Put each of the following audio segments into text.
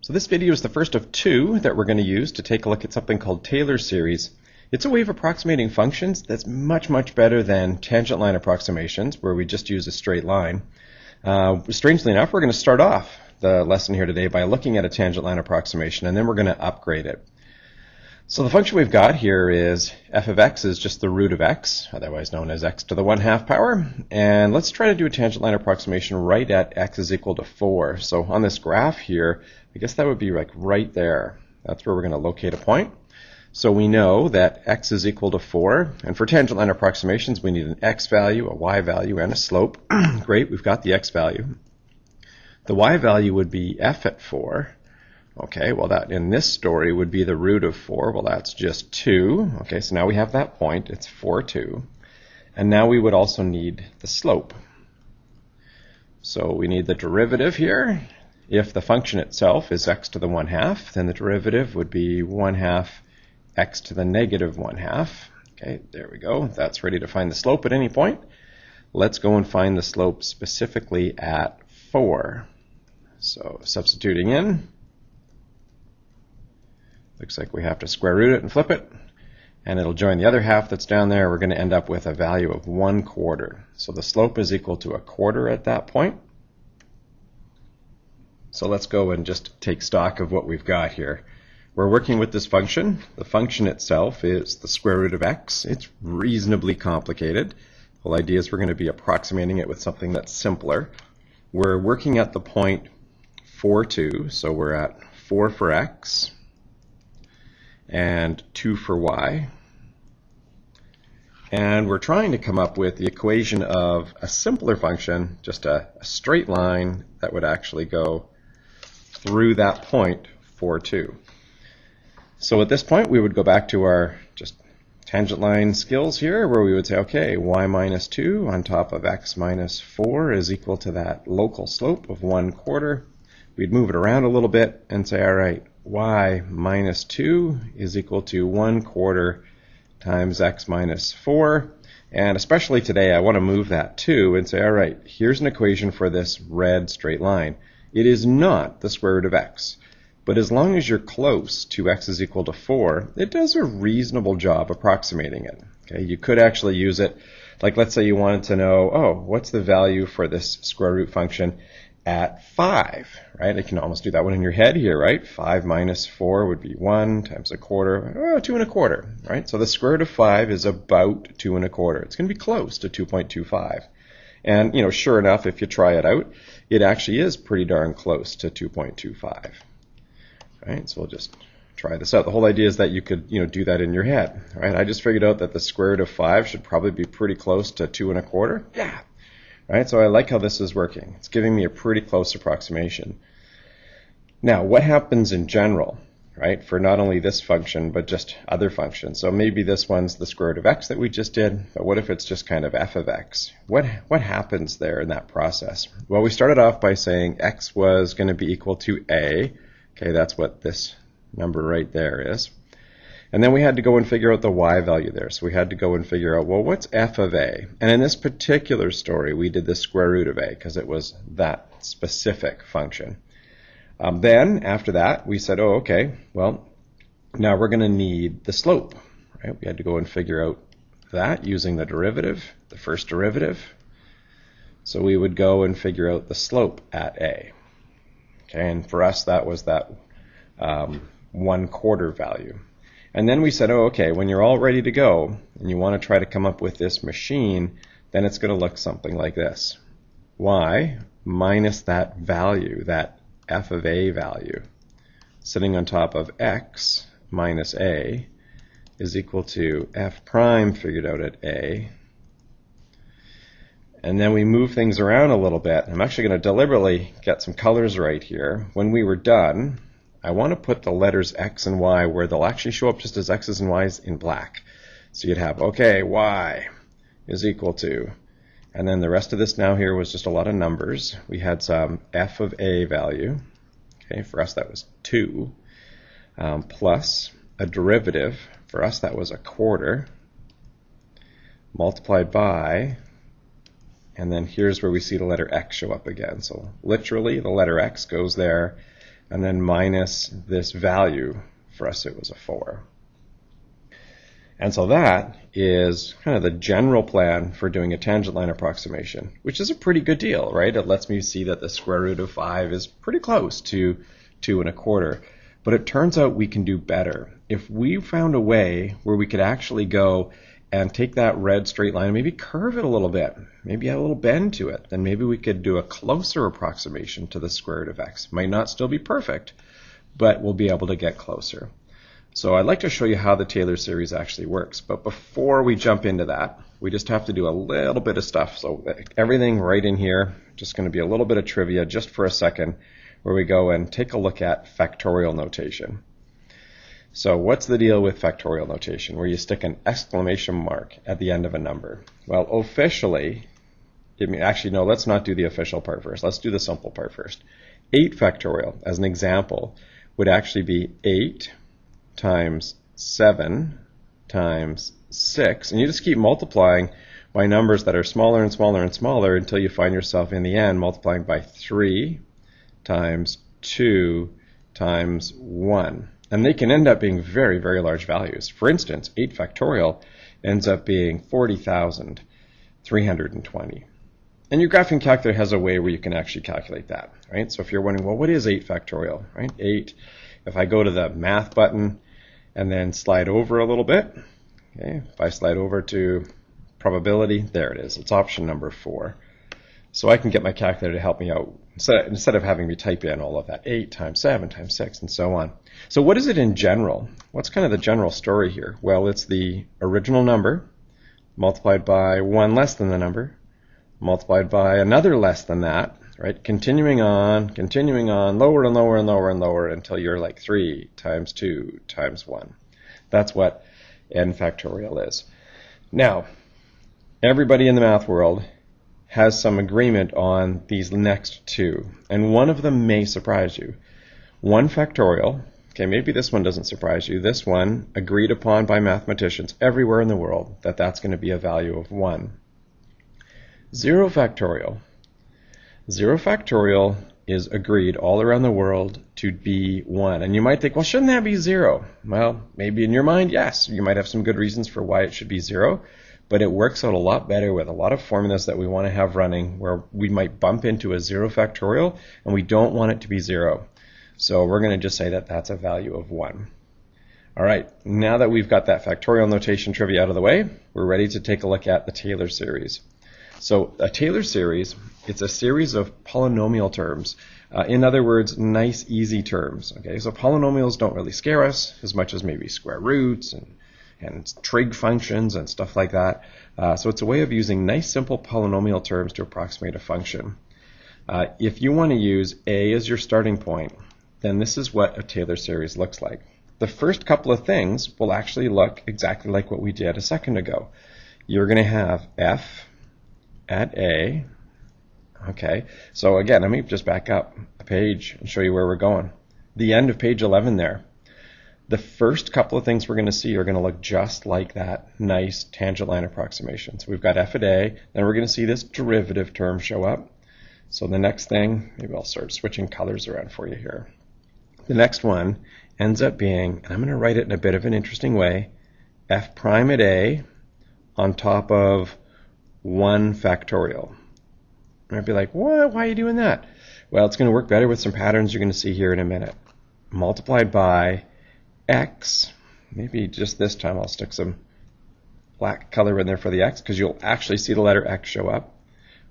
So this video is the first of two that we're going to use to take a look at something called Taylor's series. It's a way of approximating functions that's much better than tangent line approximations, where we just use a straight line. Strangely enough, we're going to start off the lesson here today by looking at a tangent line approximation, and then we're going to upgrade it. So the function we've got here is f of x is just the root of x, otherwise known as x to the 1/2 power. And let's try to do a tangent line approximation right at x is equal to 4. So on this graph here, I guess that would be like right there. That's where we're going to locate a point. So we know that x is equal to 4. And for tangent line approximations, we need an x value, a y value, and a slope. Great, we've got the x value. The y value would be f at 4. Okay, well that in this story would be the root of 4. Well, that's just 2. Okay, so now we have that point. It's 4, 2. And now we would also need the slope. So we need the derivative here. If the function itself is x to the 1/2, then the derivative would be 1/2 x to the negative 1/2. Okay, there we go. That's ready to find the slope at any point. Let's go and find the slope specifically at 4. So substituting in, looks like we have to square root it and flip it, and it'll join the other half that's down there. We're going to end up with a value of 1/4. So the slope is equal to 1/4 at that point. So let's go and just take stock of what we've got here. We're working with this function. The function itself is the square root of x. It's reasonably complicated. The whole idea is we're going to be approximating it with something that's simpler. We're working at the point 4, 2, so we're at 4 for x and 2 for y. And we're trying to come up with the equation of a simpler function, just a straight line that would actually go through that point 4, 2. So at this point we would go back to our just tangent line skills here, where we would say, okay, y minus 2 on top of x minus 4 is equal to that local slope of 1/4. We'd move it around a little bit and say, all right, y minus 2 is equal to 1/4 times x minus 4. And especially today, I want to move that 2 and say, all right, here's an equation for this red straight line. It is not the square root of x. But as long as you're close to x is equal to 4, it does a reasonable job approximating it. Okay, you could actually use it, like let's say you wanted to know, oh, what's the value for this square root function at 5, right? I can almost do that one in your head here, right? 5 minus 4 would be 1 times 1/4, 2 1/4, right? So the square root of 5 is about 2 1/4. It's going to be close to 2.25. And, you know, sure enough, if you try it out, it actually is pretty darn close to 2.25. Right? So we'll just try this out. The whole idea is that you could, you know, do that in your head, right? I just figured out that the square root of 5 should probably be pretty close to 2 1/4. Yeah. Right? So I like how this is working. It's giving me a pretty close approximation. Now, what happens in general, right, for not only this function, but just other functions? So maybe this one's the square root of x that we just did, but what if it's just kind of f of x? What happens there in that process? Well, we started off by saying x was going to be equal to a. Okay, that's what this number right there is. And then we had to go and figure out the y value there. So we had to go and figure out, well, what's f of a? And in this particular story, we did the square root of a because it was that specific function. Then, after that, we said, oh, okay, well, now we're going to need the slope. Right? We had to go and figure out that using the derivative, the first derivative. So we would go and figure out the slope at a. Okay, and for us, that was that 1/4 value. And then we said, oh, okay, when you're all ready to go and you want to try to come up with this machine, then it's going to look something like this. Y minus that value, that f of a value, sitting on top of x minus a is equal to f prime figured out at a. And then we move things around a little bit. I'm actually going to deliberately get some colors right here. When we were done, I want to put the letters x and y where they'll actually show up just as x's and y's in black. So you'd have, okay, y is equal to, and then the rest of this now here was just a lot of numbers. We had some f of a value. Okay, for us that was 2, plus a derivative. For us that was 1/4, multiplied by, and then here's where we see the letter x show up again. So literally the letter x goes there, and then minus this value. For us, it was a 4. And so that is kind of the general plan for doing a tangent line approximation, which is a pretty good deal, right? It lets me see that the square root of 5 is pretty close to 2 1/4. But it turns out we can do better. If we found a way where we could actually go and take that red straight line and maybe curve it a little bit, maybe add a little bend to it, then maybe we could do a closer approximation to the square root of x. Might not still be perfect, but we'll be able to get closer. So I'd like to show you how the Taylor series actually works. But before we jump into that, we just have to do a little bit of stuff. So everything right in here, just going to be a little bit of trivia just for a second, where we go and take a look at factorial notation. So what's the deal with factorial notation, where you stick an exclamation mark at the end of a number? Well, officially, actually no, let's not do the official part first. Let's do the simple part first. 8 factorial, as an example, would actually be 8 times 7 times 6, and you just keep multiplying by numbers that are smaller and smaller and smaller until you find yourself in the end multiplying by 3 times 2 times 1. And they can end up being very, very large values. For instance, 8 factorial ends up being 40,320. And your graphing calculator has a way where you can actually calculate that, right? So if you're wondering, well, what is 8 factorial, right? 8, if I go to the math button and then slide over a little bit, okay, if I slide over to probability, there it is. It's option number 4. So I can get my calculator to help me out instead of having me type in all of that, 8 times 7 times 6 and so on. So what is it in general? What's kind of the general story here? Well, it's the original number multiplied by one less than the number, multiplied by another less than that, right? Continuing on, lower and lower and lower and lower until you're like 3 times 2 times 1. That's what n factorial is. Now, everybody in the math world has some agreement on these next two, and one of them may surprise you. 1 factorial, okay, maybe this one doesn't surprise you. This one, agreed upon by mathematicians everywhere in the world, that that's going to be a value of 1. 0 factorial. 0 factorial is agreed all around the world to be 1. And you might think, well, shouldn't that be 0? Well, maybe in your mind, yes. You might have some good reasons for why it should be 0. But it works out a lot better with a lot of formulas that we want to have running where we might bump into a 0 factorial and we don't want it to be 0. So we're going to just say that that's a value of 1. All right, now that we've got that factorial notation trivia out of the way, we're ready to take a look at the Taylor series. So a Taylor series, it's a series of polynomial terms. In other words, nice, easy terms. Okay, so polynomials don't really scare us as much as maybe square roots and trig functions and stuff like that. So it's a way of using nice, simple polynomial terms to approximate a function. If you want to use a as your starting point, then this is what a Taylor series looks like. The first couple of things will actually look exactly like what we did a second ago. You're going to have f at a. Okay, so again, let me just back up a page and show you where we're going. The end of page 11 there. The first couple of things we're going to see are going to look just like that nice tangent line approximation. So we've got f at a, then we're going to see this derivative term show up. So the next thing, maybe I'll start switching colors around for you here. The next one ends up being, and I'm going to write it in a bit of an interesting way, f prime at a on top of 1 factorial. And I'd be like, what? Why are you doing that? Well, it's going to work better with some patterns you're going to see here in a minute. Multiplied by x, maybe just this time I'll stick some black color in there for the x because you'll actually see the letter x show up,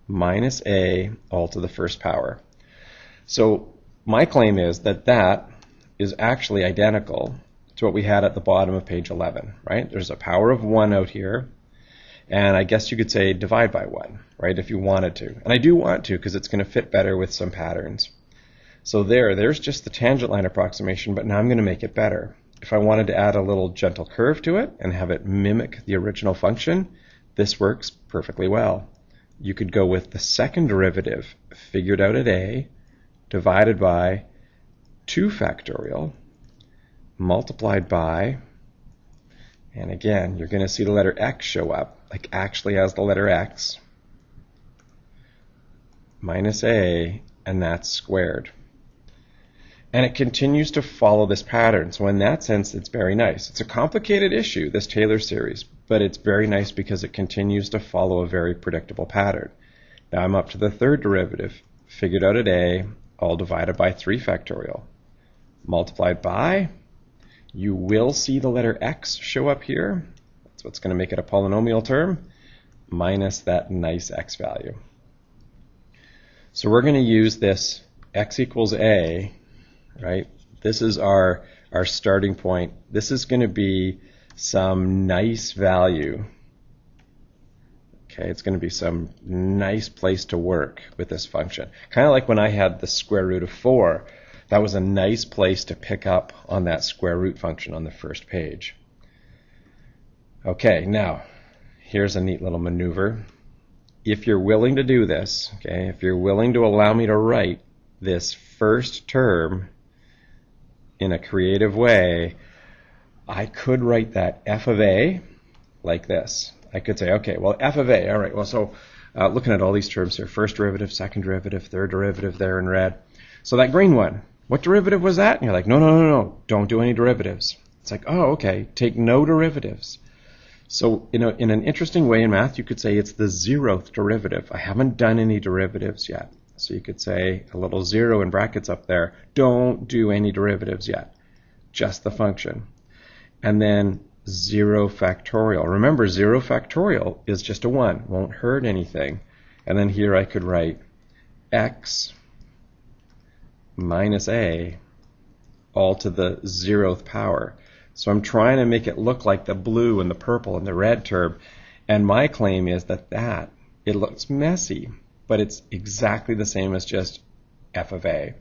minus a all to the first power. So my claim is that that is actually identical to what we had at the bottom of page 11, right? There's a power of 1 out here, and I guess you could say divide by 1, right, if you wanted to. And I do want to because it's going to fit better with some patterns. So there's just the tangent line approximation, but now I'm going to make it better. If I wanted to add a little gentle curve to it and have it mimic the original function, this works perfectly well. You could go with the second derivative figured out at a divided by 2 factorial multiplied by, and again, you're going to see the letter x show up, like actually as the letter x, minus a, and that's squared. And it continues to follow this pattern. So in that sense, it's very nice. It's a complicated issue, this Taylor series, but it's very nice because it continues to follow a very predictable pattern. Now I'm up to the third derivative. Figured out at a, all divided by 3 factorial. Multiplied by, you will see the letter x show up here. That's what's going to make it a polynomial term, minus that nice x value. So we're going to use this x equals a, right? This is our starting point. This is going to be some nice value. Okay, it's going to be some nice place to work with this function. Kind of like when I had the square root of 4. That was a nice place to pick up on that square root function on the first page. Okay, now, here's a neat little maneuver. If you're willing to do this, okay, if you're willing to allow me to write this first term in a creative way, I could write that f of a like this. I could say, okay, well, f of a, all right, well, so looking at all these terms here, first derivative, second derivative, third derivative there in red. So that green one, what derivative was that? And you're like, no, don't do any derivatives. It's like, oh, okay, take no derivatives. So in an interesting way in math, you could say it's the 0th derivative. I haven't done any derivatives yet. So you could say a little 0 in brackets up there, don't do any derivatives yet, just the function. And then 0 factorial. Remember, 0 factorial is just a 1, won't hurt anything. And then here I could write x minus a all to the 0th power. So I'm trying to make it look like the blue and the purple and the red term. And my claim is that it looks messy, but it's exactly the same as just f of a.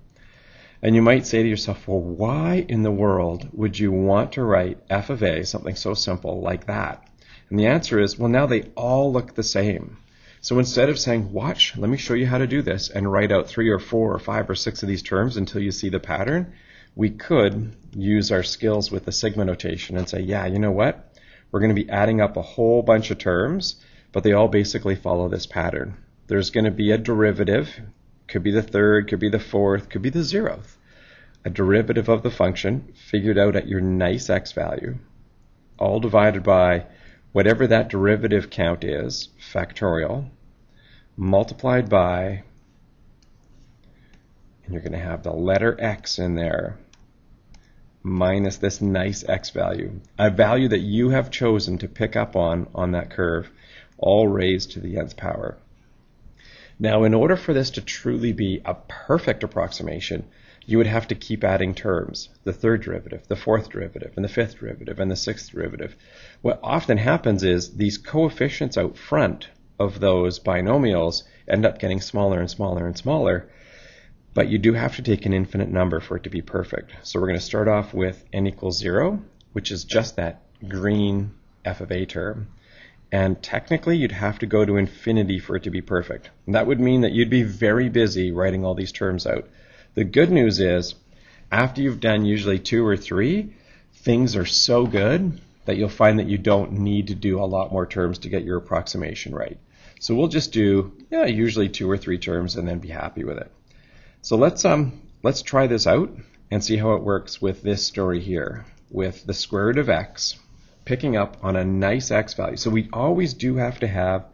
And you might say to yourself, well, why in the world would you want to write f of a, something so simple like that? And the answer is, well, now they all look the same. So instead of saying, watch, let me show you how to do this, and write out 3 or 4 or 5 or 6 of these terms until you see the pattern, we could use our skills with the sigma notation and say, yeah, you know what? We're going to be adding up a whole bunch of terms, but they all basically follow this pattern. There's going to be a derivative. Could be the third, could be the fourth, could be the 0th. A derivative of the function figured out at your nice x value, all divided by whatever that derivative count is, factorial, multiplied by, and you're going to have the letter x in there, minus this nice x value, a value that you have chosen to pick up on that curve, all raised to the nth power. Now, in order for this to truly be a perfect approximation, you would have to keep adding terms, the third derivative, the fourth derivative, and the fifth derivative, and the sixth derivative. What often happens is these coefficients out front of those binomials end up getting smaller and smaller and smaller, but you do have to take an infinite number for it to be perfect. So we're going to start off with n equals 0, which is just that green f of a term. And technically, you'd have to go to infinity for it to be perfect. And that would mean that you'd be very busy writing all these terms out. The good news is, after you've done usually 2 or 3, things are so good that you'll find that you don't need to do a lot more terms to get your approximation right. So we'll just do usually 2 or 3 terms and then be happy with it. So let's try this out and see how it works with this story here, with the square root of x picking up on a nice x value. So we always do have to have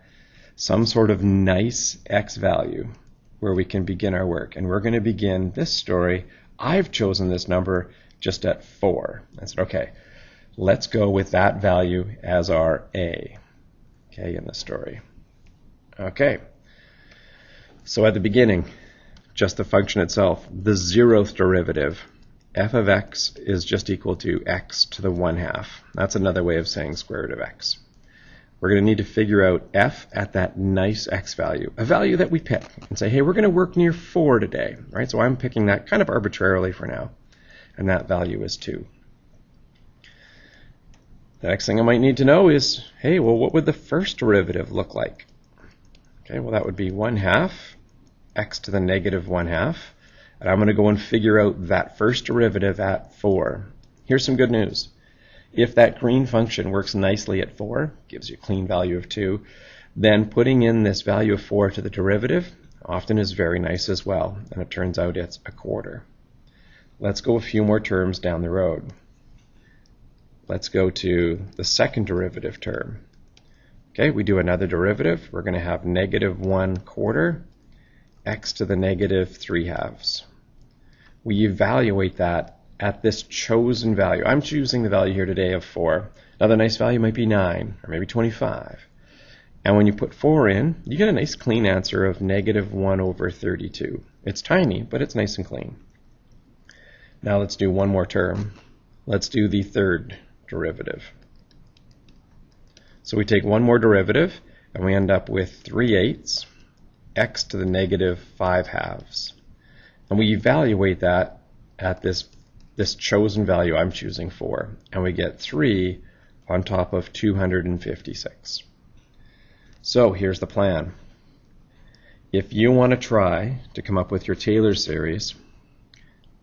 some sort of nice x value where we can begin our work. And we're going to begin this story. I've chosen this number just at 4. I said, okay, let's go with that value as our a, okay, in the story. Okay, so at the beginning, just the function itself, the 0th derivative, f of x is just equal to x to the 1/2. That's another way of saying square root of x. We're going to need to figure out f at that nice x value, a value that we pick, and say, hey, we're going to work near 4 today, right? So I'm picking that kind of arbitrarily for now, and that value is 2. The next thing I might need to know is, hey, well, what would the first derivative look like? Okay, well, that would be 1/2 x to the negative 1/2. And I'm going to go and figure out that first derivative at 4. Here's some good news. If that green function works nicely at 4, gives you a clean value of 2, then putting in this value of 4 to the derivative often is very nice as well. And it turns out it's 1/4. let's go a few more terms down the road. Let's go to the second derivative term. Okay, we do another derivative. We're going to have -1/4 x to the -3/2. We evaluate that at this chosen value. I'm choosing the value here today of 4. Another nice value might be 9 or maybe 25. And when you put 4 in, you get a nice clean answer of -1/32. It's tiny, but it's nice and clean. Now let's do one more term. Let's do the third derivative. So we take one more derivative, and we end up with 3/8 x to the -5/2. And we evaluate that at this chosen value I'm choosing 4, and we get 3 on top of 256. So here's the plan. If you want to try to come up with your Taylor series,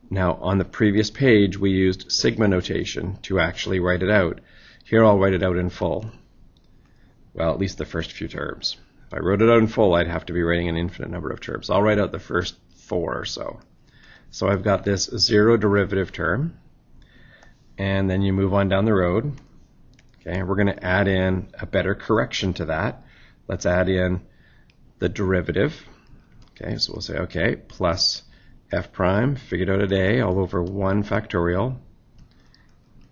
now on the previous page we used sigma notation to actually write it out. Here I'll write it out in full. Well, at least the first few terms. If I wrote it out in full, I'd have to be writing an infinite number of terms. I'll write out the first 4 or so. So I've got this 0 derivative term, and then you move on down the road. Okay, we're going to add in a better correction to that. Let's add in the derivative. Okay, so we'll say, okay, plus f prime, figured out at a, all over 1 factorial,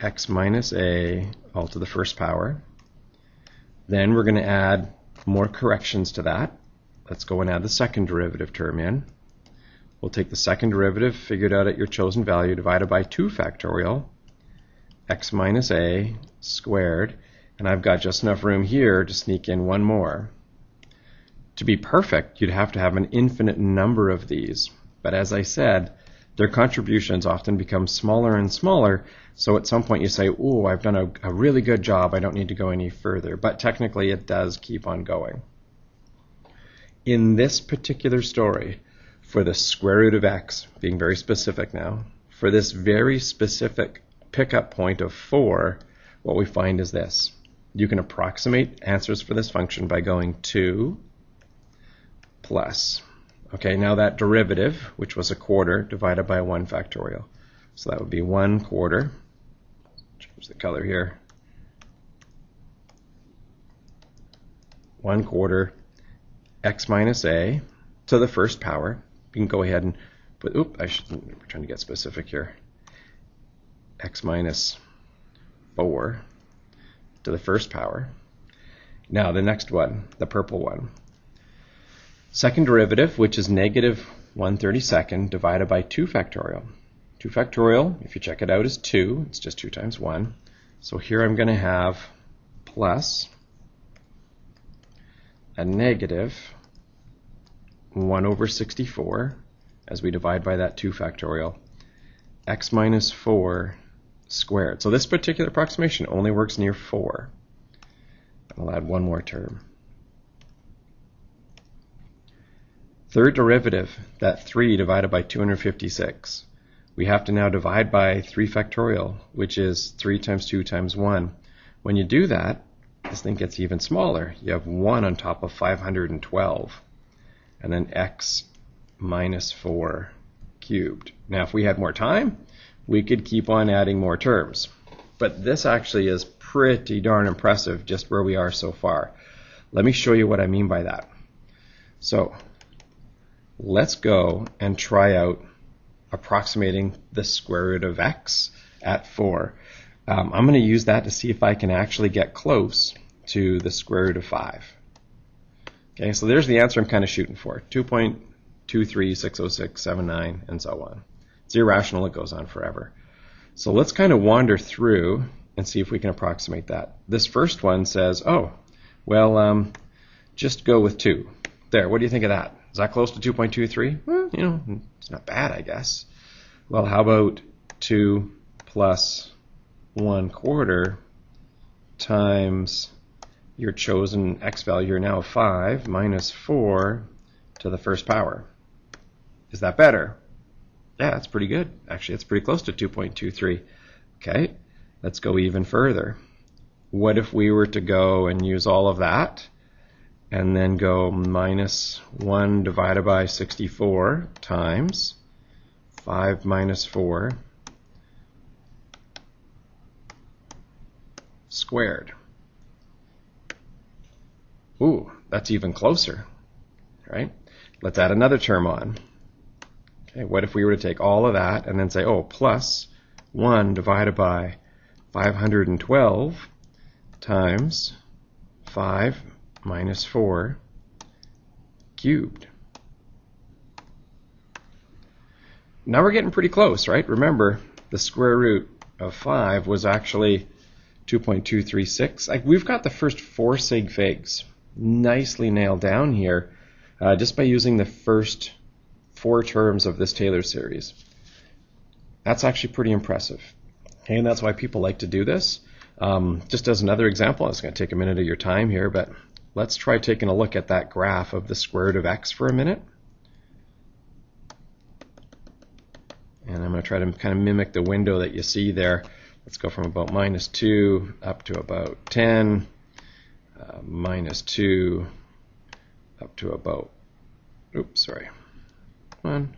x minus a, all to the first power. Then we're going to add more corrections to that. Let's go and add the second derivative term in. We'll take the second derivative, figured out at your chosen value, divided by 2 factorial, x minus a squared, and I've got just enough room here to sneak in one more. To be perfect, you'd have to have an infinite number of these, but as I said, their contributions often become smaller and smaller, so at some point you say, ooh, I've done a really good job, I don't need to go any further, but technically it does keep on going. In this particular story, for the square root of x, being very specific now, for this very specific pickup point of 4, what we find is this. You can approximate answers for this function by going 2 plus. Okay, now that derivative, which was 1/4, divided by 1 factorial. So that would be 1/4. Change the color here. 1/4 x minus a to the first power. You can go ahead and put, we're trying to get specific here. X minus 4 to the first power. Now the next one, the purple one. Second derivative, which is -1/32 divided by 2 factorial. 2 factorial, if you check it out, is 2. It's just 2 times 1. So here I'm going to have plus a -1/64 as we divide by that 2 factorial, x minus 4 squared. So this particular approximation only works near 4. I'll add one more term. Third derivative, that 3 divided by 256. We have to now divide by 3 factorial, which is 3 times 2 times 1. When you do that, this thing gets even smaller. You have 1 on top of 512. And then x minus 4 cubed. Now if we had more time, we could keep on adding more terms. But this actually is pretty darn impressive just where we are so far. Let me show you what I mean by that. So let's go and try out approximating the square root of x at 4. I'm going to use that to see if I can actually get close to the square root of 5. Okay, so there's the answer I'm kind of shooting for. 2.2360679 and so on. It's irrational, it goes on forever. So let's kind of wander through and see if we can approximate that. This first one says, oh, well, just go with 2. There, what do you think of that? Is that close to 2.23? Well, you know, it's not bad, I guess. Well, how about 2 plus 1/4 times your chosen x value here now, 5, minus 4 to the first power. Is that better? Yeah, that's pretty good. Actually, it's pretty close to 2.23. Okay, let's go even further. What if we were to go and use all of that and then go minus 1 divided by 64 times 5 minus 4 squared. Ooh, that's even closer, right? Let's add another term on. Okay, what if we were to take all of that and then say, oh, plus 1 divided by 512 times 5 minus 4 cubed. Now we're getting pretty close, right? Remember, the square root of 5 was actually 2.236. We've got the first 4 sig figs nicely nailed down here just by using the first 4 terms of this Taylor series. That's actually pretty impressive. Okay, and that's why people like to do this. Just as another example, it's going to take a minute of your time here, but let's try taking a look at that graph of the square root of x for a minute. And I'm going to try to kind of mimic the window that you see there. Let's go from about minus 2 up to about 10, minus 2 up to about, oops, sorry, 1,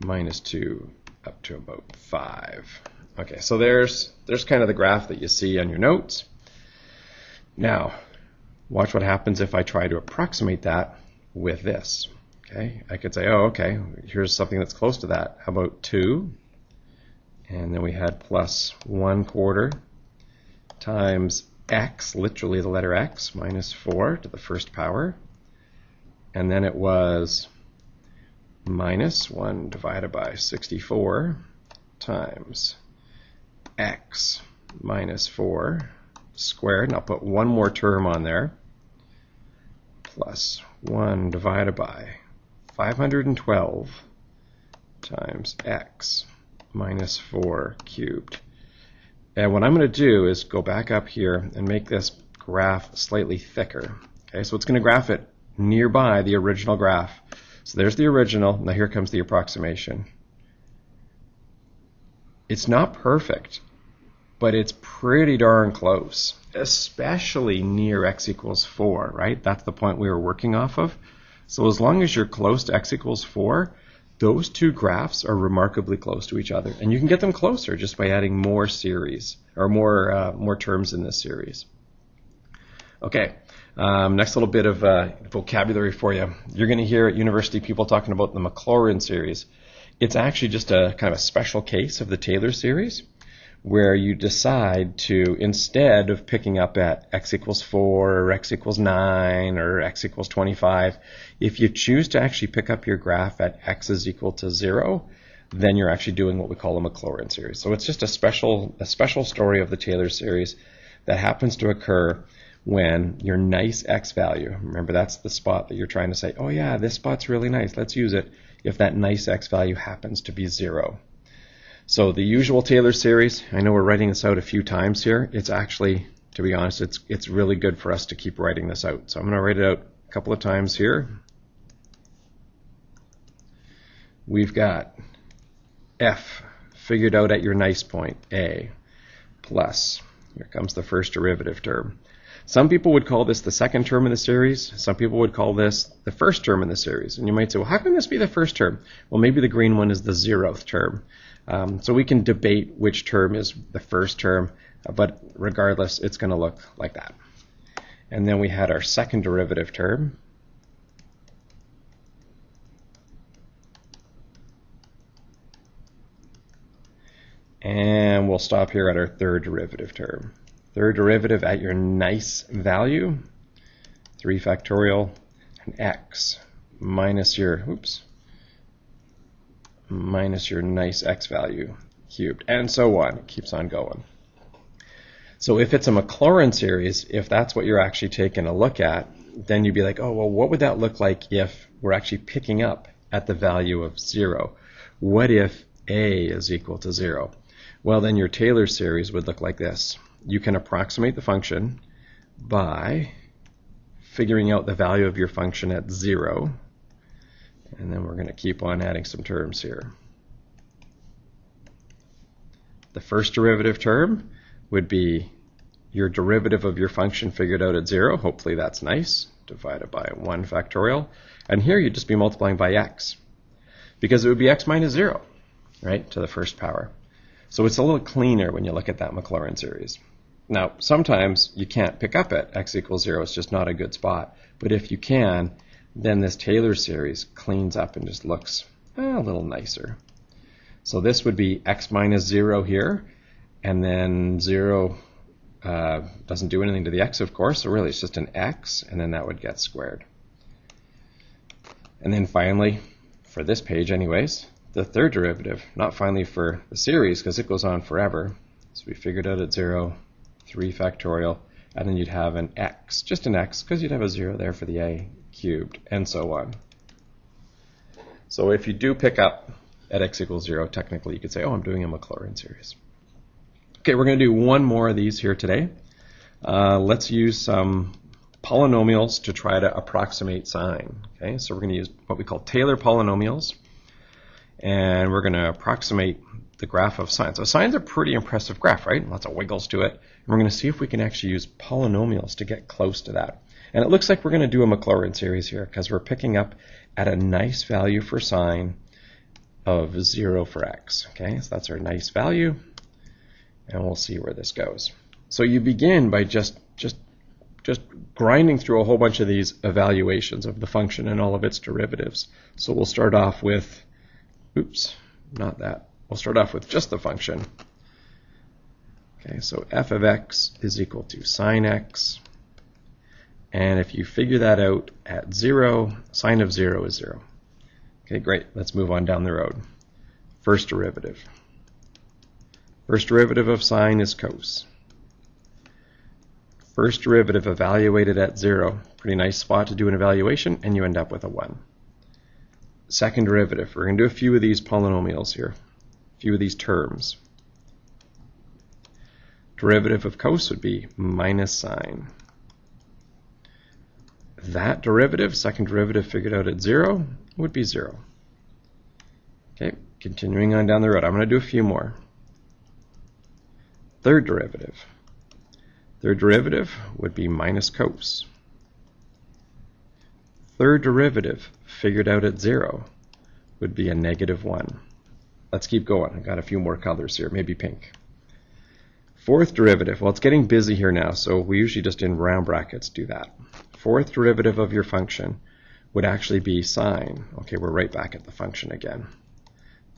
minus 2 up to about 5. Okay, so there's kind of the graph that you see on your notes. Now, watch what happens if I try to approximate that with this. Okay, I could say, oh, okay, here's something that's close to that. How about 2? And then we had plus 1/4 times x, literally the letter x, minus 4 to the first power. And then it was minus 1 divided by 64 times x minus 4 squared. And I'll put one more term on there. Plus 1 divided by 512 times x minus 4 cubed. And what I'm going to do is go back up here and make this graph slightly thicker. Okay, so it's going to graph it nearby the original graph. So there's the original. Now here comes the approximation. It's not perfect, but it's pretty darn close, especially near x equals 4, right? That's the point we were working off of. So as long as you're close to x equals 4, those two graphs are remarkably close to each other. And you can get them closer just by adding more series, or more terms in this series. Okay, next little bit of vocabulary for you. You're going to hear at university people talking about the Maclaurin series. It's actually just a kind of a special case of the Taylor series, where you decide to, instead of picking up at x equals 4 or x equals 9 or x equals 25, if you choose to actually pick up your graph at x is equal to 0, then you're actually doing what we call a Maclaurin series. So it's just a special story of the Taylor series that happens to occur when your nice x value, remember that's the spot that you're trying to say, oh yeah, this spot's really nice, let's use it, if that nice x value happens to be 0. So the usual Taylor series, I know we're writing this out a few times here. It's actually, to be honest, it's really good for us to keep writing this out. So I'm going to write it out a couple of times here. We've got f figured out at your nice point, a, plus, here comes the first derivative term. Some people would call this the second term in the series. Some people would call this the first term in the series. And you might say, well, how can this be the first term? Well, maybe the green one is the 0th term. So we can debate which term is the first term, but regardless, it's going to look like that. And then we had our second derivative term. And we'll stop here at our third derivative term. Third derivative at your nice value, 3 factorial, and x minus your, minus your nice x value cubed, and so on. It keeps on going. So if it's a Maclaurin series, if that's what you're actually taking a look at, then you'd be like, oh, well, what would that look like if we're actually picking up at the value of 0? What if a is equal to 0? Well, then your Taylor series would look like this. You can approximate the function by figuring out the value of your function at 0. And then we're going to keep on adding some terms here. The first derivative term would be your derivative of your function figured out at 0. Hopefully that's nice. Divided by 1 factorial. And here you'd just be multiplying by x. because it would be x minus 0, right, to the first power. So it's a little cleaner when you look at that Maclaurin series. Now, sometimes you can't pick up at x equals 0. It's just not a good spot. But if you can, then this Taylor series cleans up and just looks a little nicer. So this would be x minus 0 here, and then 0 doesn't do anything to the x, of course, so really it's just an x, and then that would get squared. And then finally, for this page anyways, the third derivative, not finally for the series because it goes on forever. So we figured out at 0, 3 factorial, and then you'd have an x, just an x, because you'd have a 0 there for the a cubed, and so on. So if you do pick up at x equals 0, technically you could say, oh, I'm doing a Maclaurin series. Okay, we're going to do one more of these here today. Let's use some polynomials to try to approximate sine. Okay, so we're going to use what we call Taylor polynomials, and we're going to approximate the graph of sine. So sine's a pretty impressive graph, right? Lots of wiggles to it. And we're going to see if we can actually use polynomials to get close to that. And it looks like we're going to do a Maclaurin series here because we're picking up at a nice value for sine of 0 for x. Okay, so that's our nice value, and we'll see where this goes. So you begin by just grinding through a whole bunch of these evaluations of the function and all of its derivatives. So we'll start off with, oops, not that. We'll start off with just the function. Okay, so f of x is equal to sine x. And if you figure that out at 0, sine of 0 is 0. Okay, great. Let's move on down the road. First derivative. First derivative of sine is cos. First derivative evaluated at 0. Pretty nice spot to do an evaluation, and you end up with a 1. Second derivative. We're going to do a few of these polynomials here. A few of these terms. Derivative of cos would be minus sine. That derivative, second derivative figured out at 0, would be 0. Okay, continuing on down the road. I'm going to do a few more. Third derivative. Third derivative would be minus cos. Third derivative figured out at 0 would be a negative 1. Let's keep going. I've got a few more colors here, maybe pink. Fourth derivative, well, it's getting busy here now, so we usually just in round brackets do that. Fourth derivative of your function would actually be sine. Okay, we're right back at the function again.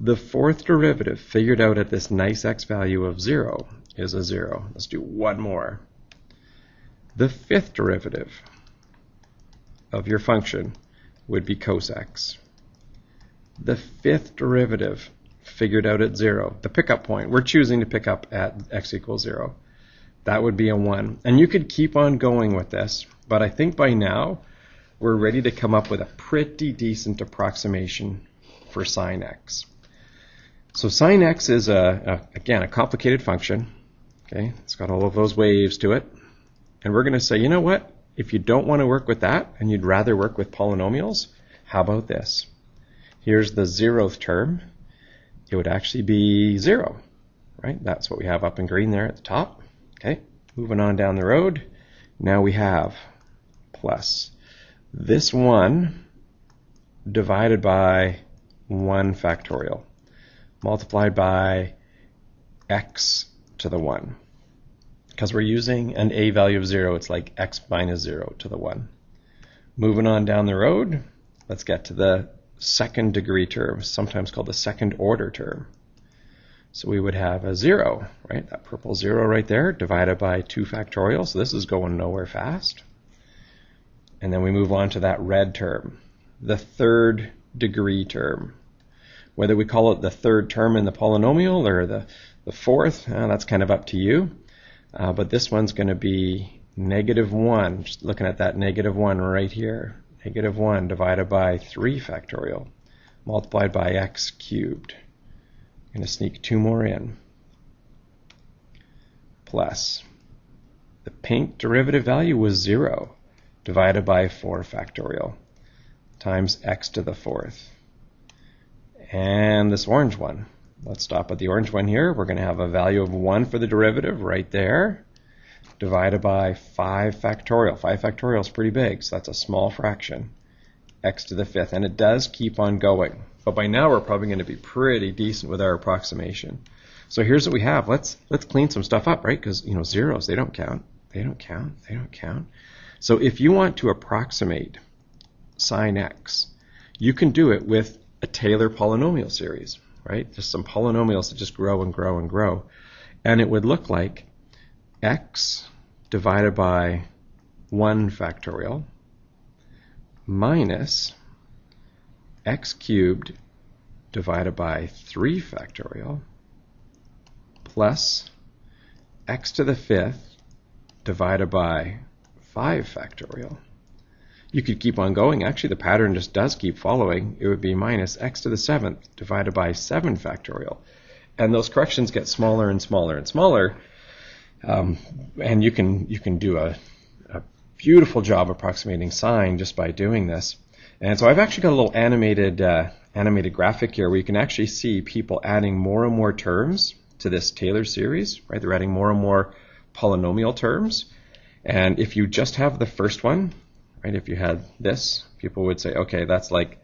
The fourth derivative figured out at this nice x value of 0 is a 0. Let's do one more. The fifth derivative of your function would be cos x. The fifth derivative figured out at 0, the pickup point, we're choosing to pick up at x equals 0. That would be a 1. And you could keep on going with this, but I think by now we're ready to come up with a pretty decent approximation for sine x. So sine x is, again, a complicated function. Okay, it's got all of those waves to it. And we're going to say, you know what? If you don't want to work with that and you'd rather work with polynomials, how about this? Here's the 0th term. It would actually be 0, right? That's what we have up in green there at the top. Okay, moving on down the road. Now we have plus this 1 divided by 1 factorial multiplied by x to the 1. Because we're using an a value of 0, it's like x minus 0 to the 1. Moving on down the road, let's get to the second degree term, sometimes called the second order term. So we would have a 0, right? That purple 0 right there, divided by 2 factorial. So this is going nowhere fast. And then we move on to that red term, the third degree term. Whether we call it the third term in the polynomial or the fourth, that's kind of up to you. But this one's going to be negative 1. Just looking at that negative 1 right here. Negative 1 divided by 3 factorial multiplied by x cubed. I'm going to sneak 2 more in. Plus the pink derivative value was 0 divided by 4 factorial times x to the 4th. And this orange one. Let's stop at the orange one here. We're going to have a value of 1 for the derivative right there, divided by 5 factorial. 5 factorial is pretty big, so that's a small fraction, x to the 5th. And it does keep on going. but by now we're probably going to be pretty decent with our approximation. So here's what we have. Let's clean some stuff up, right? Because zeros, they don't count. They don't count. They don't count. So if you want to approximate sine x, you can do it with a Taylor polynomial series, right? Just some polynomials that just grow and grow and grow. And it would look like x divided by 1 factorial minus x cubed divided by 3 factorial plus x to the 5th divided by 5 factorial. You could keep on going. Actually, the pattern just does keep following. It would be minus x to the 7th divided by 7 factorial. And those corrections get smaller and smaller and smaller. And you can do a beautiful job approximating sine just by doing this. And so I've actually got a little animated graphic here where you can actually see people adding more and more terms to this Taylor series, right? They're adding more and more polynomial terms. And if you just have the first one, right, if you had this, people would say, okay, that's like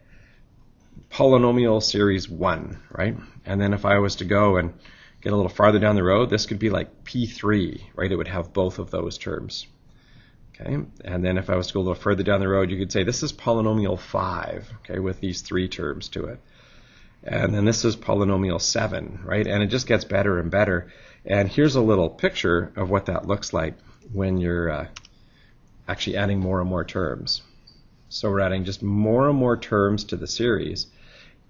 polynomial series 1, right? And then if I was to go and get a little farther down the road, this could be like P3, right? It would have both of those terms. Okay, and then if I was to go a little further down the road, you could say this is polynomial 5, okay, with these 3 terms to it. And then this is polynomial 7, right? And it just gets better and better. And here's a little picture of what that looks like when you're actually adding more and more terms. So we're adding just more and more terms to the series.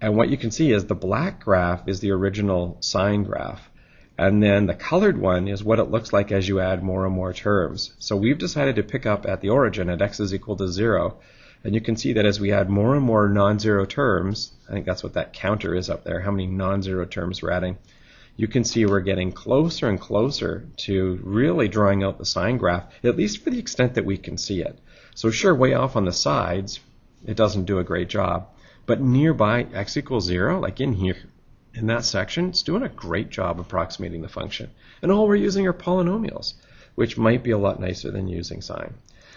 And what you can see is the black graph is the original sine graph. And then the colored one is what it looks like as you add more and more terms. So we've decided to pick up at the origin at x is equal to 0. And you can see that as we add more and more non-zero terms, I think that's what that counter is up there, how many non-zero terms we're adding. You can see we're getting closer and closer to really drawing out the sine graph, at least for the extent that we can see it. So sure, way off on the sides, it doesn't do a great job. But nearby, x equals 0, like in here, in that section, it's doing a great job approximating the function. And all we're using are polynomials, which might be a lot nicer than using sine.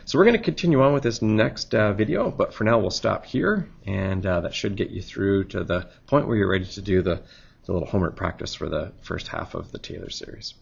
So we're going to continue on with this next video, but for now we'll stop here, and that should get you through to the point where you're ready to do the little homework practice for the first half of the Taylor series.